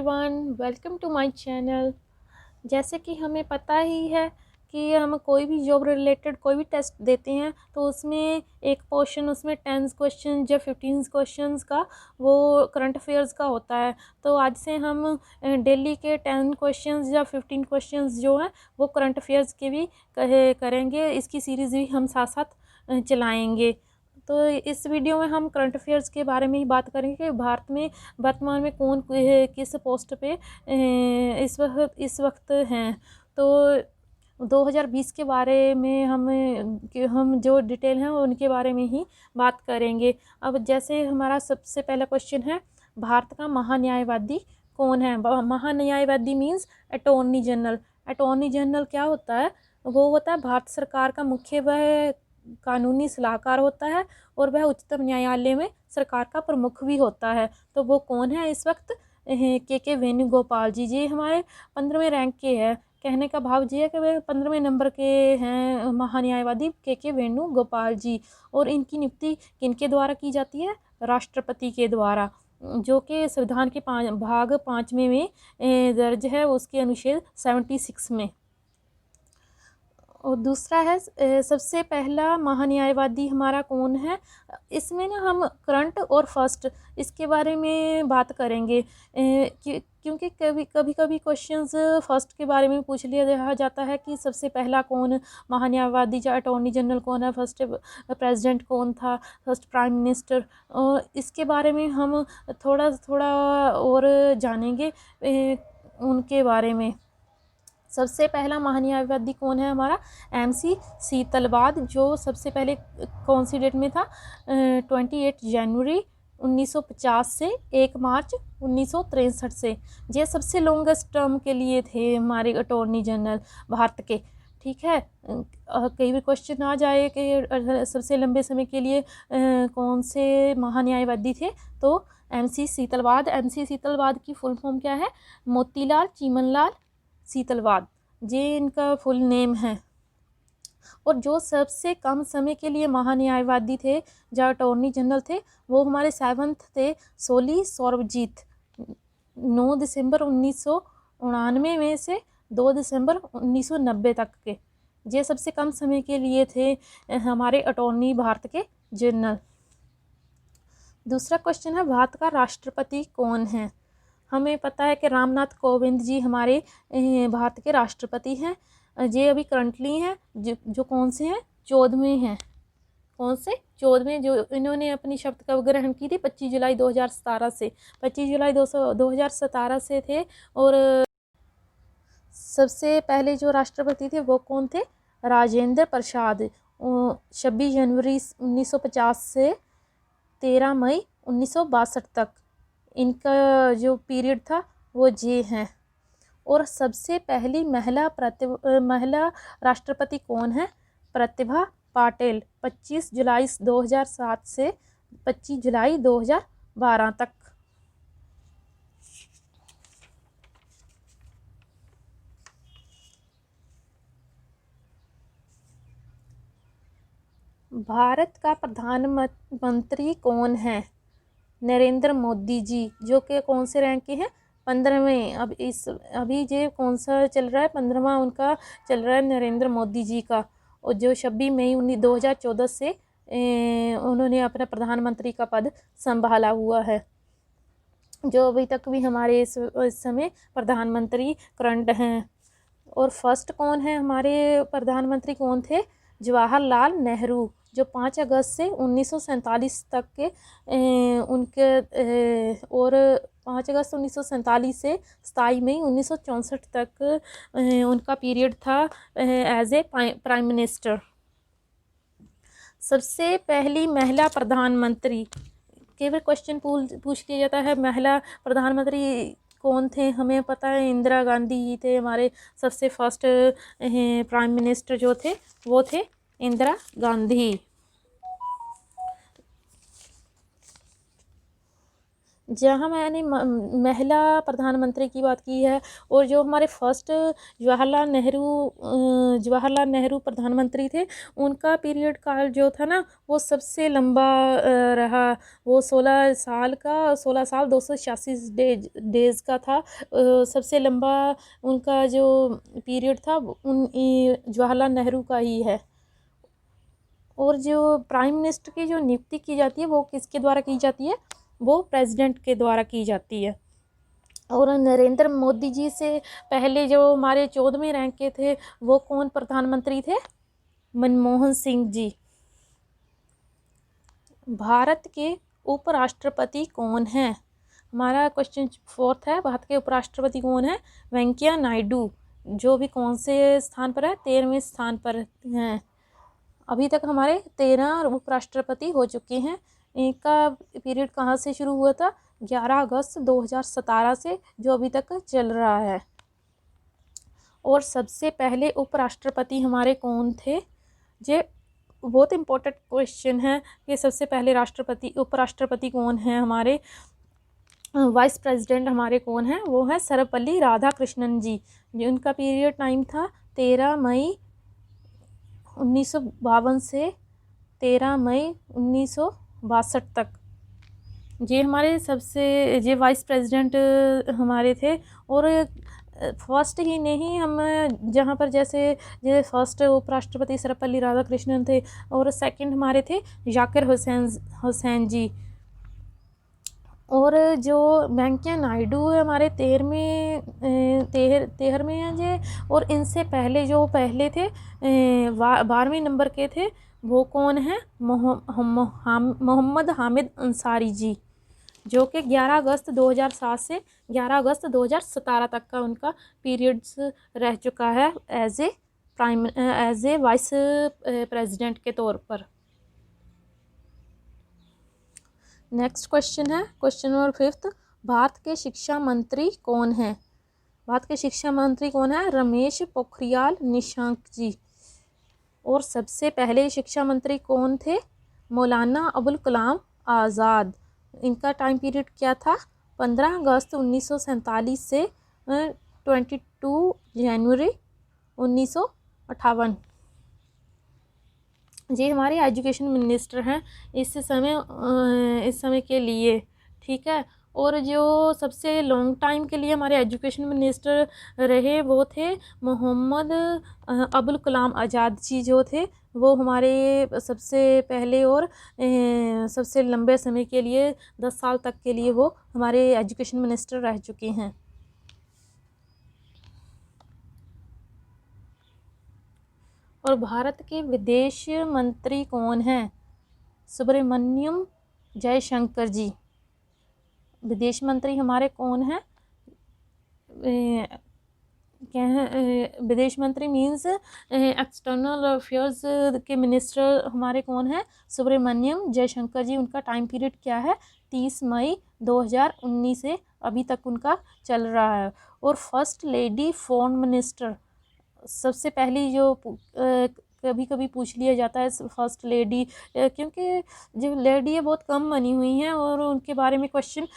Everyone, welcome to my channel. जैसे कि हमें पता ही है कि हम कोई भी जॉब रिलेटेड कोई भी टेस्ट देते हैं तो उसमें एक पोर्शन उसमें 10 क्वेश्चन या 15 क्वेश्चंस का वो करंट अफेयर्स का होता है। तो आज से हम डेली के 10 क्वेश्चंस या 15 क्वेश्चंस जो हैं वो करंट अफेयर्स के भी करेंगे। इसकी सीरीज़ भी हम साथ साथ चलाएँगे। तो इस वीडियो में हम करंट अफेयर्स के बारे में ही बात करेंगे कि भारत में वर्तमान में कौन किस पोस्ट पे इस वक्त हैं। तो 2020 के बारे में हम जो डिटेल हैं उनके बारे में ही बात करेंगे। अब जैसे हमारा सबसे पहला क्वेश्चन है, भारत का महान्यायवादी कौन है। महान्यायवादी means attorney general. Attorney general क्या होता है? वो होता है भारत सरकार का मुख्य वह कानूनी सलाहकार होता है और वह उच्चतम न्यायालय में सरकार का प्रमुख भी होता है। तो वो कौन है इस वक्त? के वेणुगोपाल जी। ये हमारे 15वें रैंक के हैं। कहने का भाव ये है कि वे 15वें नंबर के हैं महान्यायवादी के वेणुगोपाल जी। और इनकी नियुक्ति किनके द्वारा की जाती है? राष्ट्रपति के द्वारा, जो कि संविधान के भाग 5 में दर्ज है, उसके अनुच्छेद 76 में। और दूसरा है सबसे पहला महान्यायवादी हमारा कौन है। इसमें ना हम करंट और फर्स्ट इसके बारे में बात करेंगे, क्योंकि कभी क्वेश्चंस फर्स्ट के बारे में पूछ लिया जाता है कि सबसे पहला कौन महान्यायवादी या अटॉर्नी जनरल कौन है, फर्स्ट प्रेसिडेंट कौन था, फर्स्ट प्राइम मिनिस्टर। और इसके बारे में हम थोड़ा थोड़ा और जानेंगे उनके बारे में। सबसे पहला महान्यायवादी कौन है हमारा? MC सीतलवाद, जो सबसे पहले कौन सी डेट में था? 28 जनवरी 1950 से 1 मार्च 1963 से। ये सबसे लॉन्गेस्ट टर्म के लिए थे हमारे अटॉर्नी जनरल भारत के। ठीक है, कई भी क्वेश्चन आ जाए कि सबसे लंबे समय के लिए कौन से महान्यायवादी थे, तो MC सीतलवाद। MC सीतलवाद की फुल फॉर्म क्या है? मोतीलाल चीमनलाल सीतलवाद, ये इनका फुल नेम है। और जो सबसे कम समय के लिए महान्यायवादी थे, जो अटॉर्नी जनरल थे, वो हमारे 7th थे, सोली सोरबजीत। 9 दिसंबर 1999 में से 2 दिसंबर 1990 तक के, ये सबसे कम समय के लिए थे हमारे अटॉर्नी भारत के जनरल। दूसरा क्वेश्चन है, भारत का राष्ट्रपति कौन है। हमें पता है कि रामनाथ कोविंद जी हमारे भारत के राष्ट्रपति हैं। ये अभी करंटली हैं, जो कौन से हैं? 14वें हैं। कौन से? 14वें, जो इन्होंने अपनी शपथ ग्रहण की थी 25 जुलाई 2017 से। 25 जुलाई 2017 से थे। और सबसे पहले जो राष्ट्रपति थे वो कौन थे? राजेंद्र प्रसाद। 26 जनवरी 1950 से 13 मई 1962 तक इनका जो पीरियड था वो ये हैं। और सबसे पहली महिला राष्ट्रपति कौन है? प्रतिभा पाटिल। 25 जुलाई 2007 से 25 जुलाई 2012 तक। भारत का प्रधानमंत्री कौन है? नरेंद्र मोदी जी, जो कि कौन से रैंक के हैं? 15वें। अभी ये कौन सा चल रहा है? 15वां उनका चल रहा है, नरेंद्र मोदी जी का। और जो 26 मई 2014 से उन्होंने अपना प्रधानमंत्री का पद संभाला हुआ है, जो अभी तक भी हमारे इस समय प्रधानमंत्री करंट हैं। और फर्स्ट कौन है हमारे प्रधानमंत्री? कौन थे? जवाहरलाल नेहरू, जो 5 अगस्त से 1947 तक के उनके और 5 अगस्त 1947 से 27 मई 1964 तक उनका पीरियड था एज ए प्राइम मिनिस्टर। सबसे पहली महिला प्रधानमंत्री, केवल क्वेश्चन पूछ लिया जाता है महिला प्रधानमंत्री कौन थे। हमें पता है इंदिरा गांधी जी थे हमारे सबसे फर्स्ट प्राइम मिनिस्टर, जो थे वो थे इंदिरा गांधी। जहाँ मैंने महिला प्रधानमंत्री की बात की है, और जो हमारे फर्स्ट जवाहरलाल नेहरू प्रधानमंत्री थे, उनका पीरियड काल जो था ना वो सबसे लंबा रहा। वो 16 साल 286 डेज का था। सबसे लंबा उनका जो पीरियड था जवाहरलाल नेहरू का ही है। और जो प्राइम मिनिस्टर की जो नियुक्ति की जाती है वो किसके द्वारा की जाती है? वो प्रेसिडेंट के द्वारा की जाती है। और नरेंद्र मोदी जी से पहले जो हमारे 14वें रैंक के थे वो कौन प्रधानमंत्री थे? मनमोहन सिंह जी। भारत के उपराष्ट्रपति कौन हैं? हमारा क्वेश्चन 4 है, भारत के उपराष्ट्रपति कौन है? वेंकैया नायडू, जो भी कौन से स्थान पर है? 13वें स्थान पर हैं। अभी तक हमारे 13 उपराष्ट्रपति हो चुके हैं। इनका पीरियड कहाँ से शुरू हुआ था? 11 अगस्त 2017 से, जो अभी तक चल रहा है। और सबसे पहले उपराष्ट्रपति हमारे कौन थे? ये बहुत इम्पोर्टेंट क्वेश्चन है कि सबसे पहले उपराष्ट्रपति कौन है हमारे? वाइस प्रेसिडेंट हमारे कौन है? वो है सर्वपल्ली राधाकृष्णन जी। उनका पीरियड टाइम था 13 मई 1952 से 13 मई 1962 तक। ये वाइस प्रेसिडेंट हमारे थे। और फर्स्ट ही नहीं, हम जहाँ पर जैसे फर्स्ट उपराष्ट्रपति सर्वपल्ली राधाकृष्णन थे, और सेकंड हमारे थे जाकिर हुसैन जी। और जो वेंकैया नायडू है हमारे 13वें हैं जी। और इनसे पहले जो पहले थे 12वें नंबर के थे, वो कौन है? मोहम्मद हामिद अंसारी जी, जो कि 11 अगस्त 2007 से 11 अगस्त 2017 तक का उनका पीरियड्स रह चुका है एज ए वाइस प्रेसिडेंट के तौर पर। नेक्स्ट क्वेश्चन है, क्वेश्चन नंबर 5, भारत के शिक्षा मंत्री कौन है? भारत के शिक्षा मंत्री कौन है? रमेश पोखरियाल निशंक जी। और सबसे पहले शिक्षा मंत्री कौन थे? मौलाना अबुल कलाम आज़ाद। इनका टाइम पीरियड क्या था? 15 अगस्त 1947 से 22 जनवरी 1958। ये हमारे एजुकेशन मिनिस्टर हैं इस समय के लिए, ठीक है। और जो सबसे लॉन्ग टाइम के लिए हमारे एजुकेशन मिनिस्टर रहे वो थे मोहम्मद अबुल कलाम आज़ाद जी, जो थे वो हमारे सबसे पहले और सबसे लंबे समय के लिए 10 साल तक के लिए वो हमारे एजुकेशन मिनिस्टर रह चुके हैं। और भारत के विदेश मंत्री कौन हैं? सुब्रमण्यम जयशंकर जी। विदेश मंत्री हमारे कौन हैं? क्या है? विदेश मंत्री मीन्स एक्सटर्नल अफेयर्स के मिनिस्टर हमारे कौन हैं? सुब्रमण्यम जयशंकर जी। उनका टाइम पीरियड क्या है? 30 मई 2019 से अभी तक उनका चल रहा है। और फर्स्ट लेडी फॉरेन मिनिस्टर, सबसे पहली जो कभी कभी पूछ लिया जाता है फर्स्ट लेडी, क्योंकि जो लेडी है बहुत कम बनी हुई हैं और उनके बारे में क्वेश्चन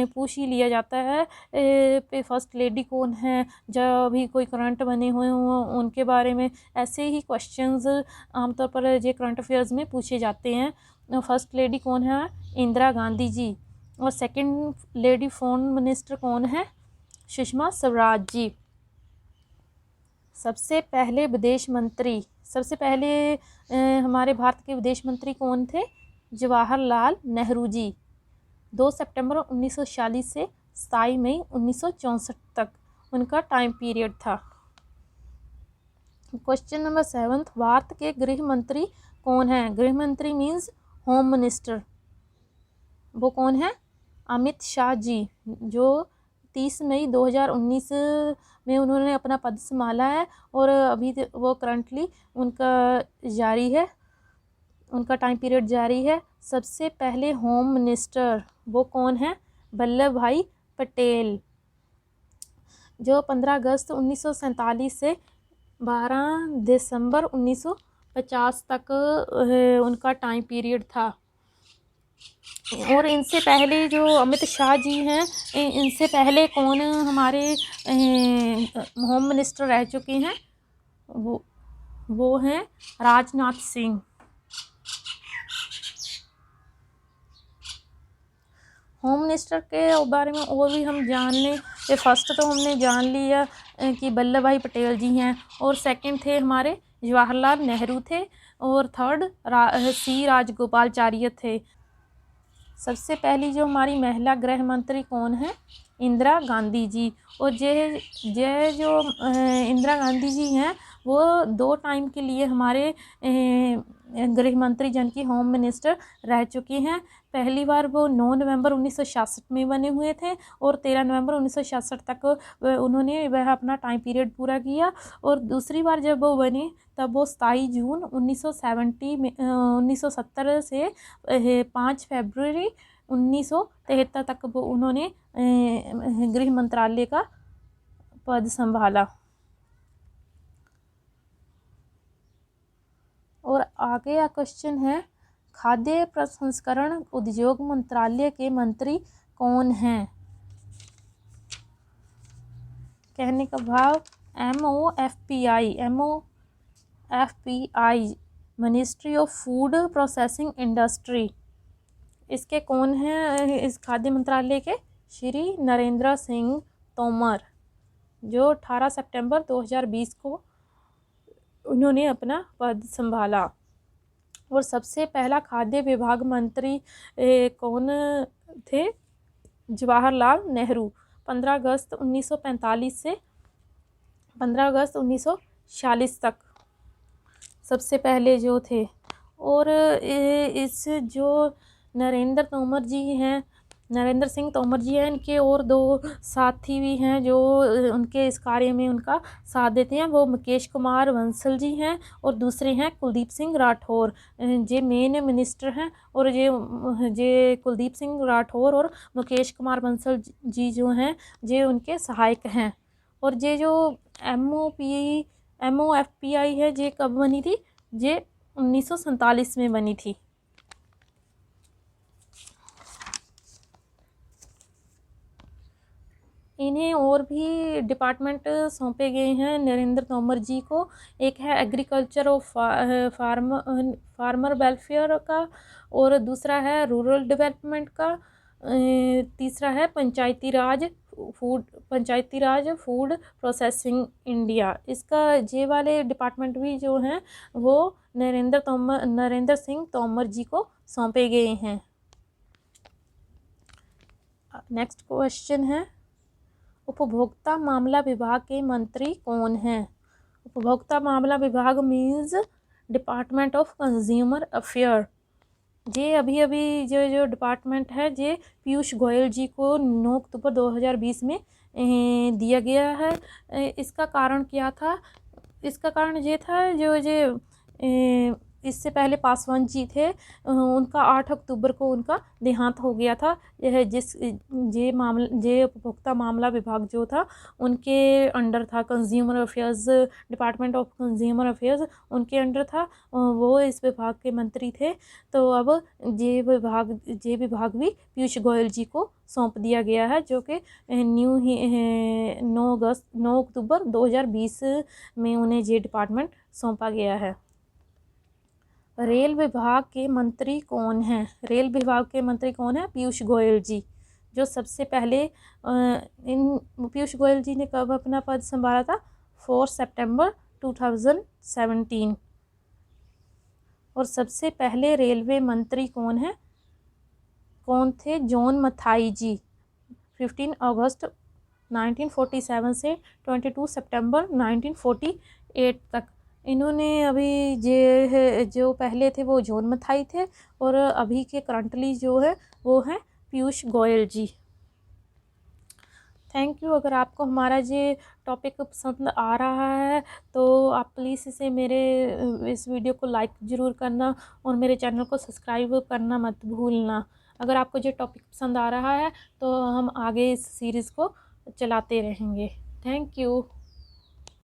पूछ ही लिया जाता है पे फर्स्ट लेडी कौन है। जब भी कोई करंट बने हुए हों उनके बारे में ऐसे ही क्वेश्चंस आमतौर पर ये करंट अफेयर्स में पूछे जाते हैं। फर्स्ट लेडी कौन है? इंदिरा गांधी जी। और सेकंड लेडी फॉरेन मिनिस्टर कौन है? सुषमा स्वराज जी। सबसे पहले हमारे भारत के विदेश मंत्री कौन थे? जवाहरलाल नेहरू जी। 2 सितंबर 1946 से 27 मई 1964 तक उनका टाइम पीरियड था। क्वेश्चन नंबर 7, भारत के गृह मंत्री कौन है? गृह मंत्री मीन्स होम मिनिस्टर, वो कौन है? अमित शाह जी, जो 30 मई 2019 में उन्होंने अपना पद संभाला है और अभी वो करंटली उनका टाइम पीरियड जारी है। सबसे पहले होम मिनिस्टर वो कौन है? वल्लभ भाई पटेल, जो 15 अगस्त 1947 से 12 दिसंबर 1950 तक उनका टाइम पीरियड था। और इनसे पहले जो अमित शाह जी हैं, इनसे पहले कौन हमारे होम मिनिस्टर रह चुके हैं? वो हैं राजनाथ सिंह। होम मिनिस्टर के बारे में और भी हम जान लें। ये फर्स्ट तो हमने जान लिया कि वल्लभ भाई पटेल जी हैं, और सेकंड थे हमारे जवाहरलाल नेहरू थे, और थर्ड सी राजगोपालचारी थे। सबसे पहली जो हमारी महिला गृह मंत्री कौन है? इंदिरा गांधी जी। और ये जो इंदिरा गांधी जी हैं, वो 2 टाइम के लिए हमारे गृह मंत्री जन की होम मिनिस्टर रह चुकी हैं। पहली बार वो 9 नवंबर 1966 में बने हुए थे, और 13 नवंबर 1966 तक उन्होंने वह अपना टाइम पीरियड पूरा किया। और दूसरी बार जब वो बनी तब वो 27 जून 1970 से 5 फरवरी 1973 तक वो उन्होंने गृह मंत्रालय का पद संभाला। और आगे का क्वेश्चन है, खाद्य प्रसंस्करण उद्योग मंत्रालय के मंत्री कौन हैं? कहने का भाव MOFPI ministry of food processing industry. इसके कौन हैं इस खाद्य मंत्रालय के? श्री नरेंद्र सिंह तोमर, जो 18 सितंबर 2020 को उन्होंने अपना पद संभाला। और सबसे पहला खाद्य विभाग मंत्री कौन थे? जवाहरलाल नेहरू, 15 अगस्त 1945 से 15 अगस्त 1946 तक सबसे पहले जो थे। और इस जो नरेंद्र सिंह तोमर जी हैं, इनके और 2 साथी भी हैं जो उनके इस कार्य में उनका साथ देते हैं। वो मुकेश कुमार बंसल जी हैं, और दूसरे हैं कुलदीप सिंह राठौर। जे मेन मिनिस्टर हैं, और जे कुलदीप सिंह राठौर और मुकेश कुमार बंसल जी जो हैं, जे उनके सहायक हैं। और जे जो MOFPI है, जे कब बनी थी? जे 1947 में बनी थी। इन्हें और भी डिपार्टमेंट सौंपे गए हैं नरेंद्र तोमर जी को। एक है एग्रीकल्चर और फार्मर वेलफेयर का, और दूसरा है रूरल डेवलपमेंट का, तीसरा है पंचायती राज फूड प्रोसेसिंग इंडिया। इसका जे वाले डिपार्टमेंट भी जो हैं वो नरेंद्र सिंह तोमर जी को सौंपे गए हैं। नेक्स्ट क्वेश्चन है, उपभोक्ता मामला विभाग के मंत्री कौन हैं? उपभोक्ता मामला विभाग means department of consumer affair. ये अभी जो डिपार्टमेंट है, ये पीयूष गोयल जी को 9 अक्टूबर 2020 में दिया गया है। इसका कारण क्या था? इसका कारण ये था, जो इससे पहले पासवान जी थे, उनका 8 अक्टूबर को उनका देहांत हो गया था। यह ये उपभोक्ता मामला विभाग जो था उनके अंडर था, consumer affairs, department of consumer affairs उनके अंडर था। वो इस विभाग के मंत्री थे। तो अब ये विभाग भी पीयूष गोयल जी को सौंप दिया गया है, जो कि 9 अक्टूबर 2020 में उन्हें ये डिपार्टमेंट सौंपा गया है। रेल विभाग के मंत्री कौन हैं? रेल विभाग के मंत्री कौन हैं? पीयूष गोयल जी, जो सबसे पहले पीयूष गोयल जी ने कब अपना पद संभाला था? 4 सितंबर 2017। और सबसे पहले रेलवे मंत्री कौन थे? जॉन मथाई जी, 15 अगस्त 1947 से 22 सितंबर 1948 तक। इन्होंने अभी जो पहले थे वो जॉन मथाई थे, और अभी के करंटली जो है वो है पीयूष गोयल जी। Thank you. अगर आपको हमारा ये टॉपिक पसंद आ रहा है तो आप प्लीज़ इस वीडियो को लाइक ज़रूर करना, और मेरे चैनल को सब्सक्राइब करना मत भूलना। अगर आपको ये टॉपिक पसंद आ रहा है तो हम आगे इस सीरीज़ को चलाते रहेंगे। Thank you.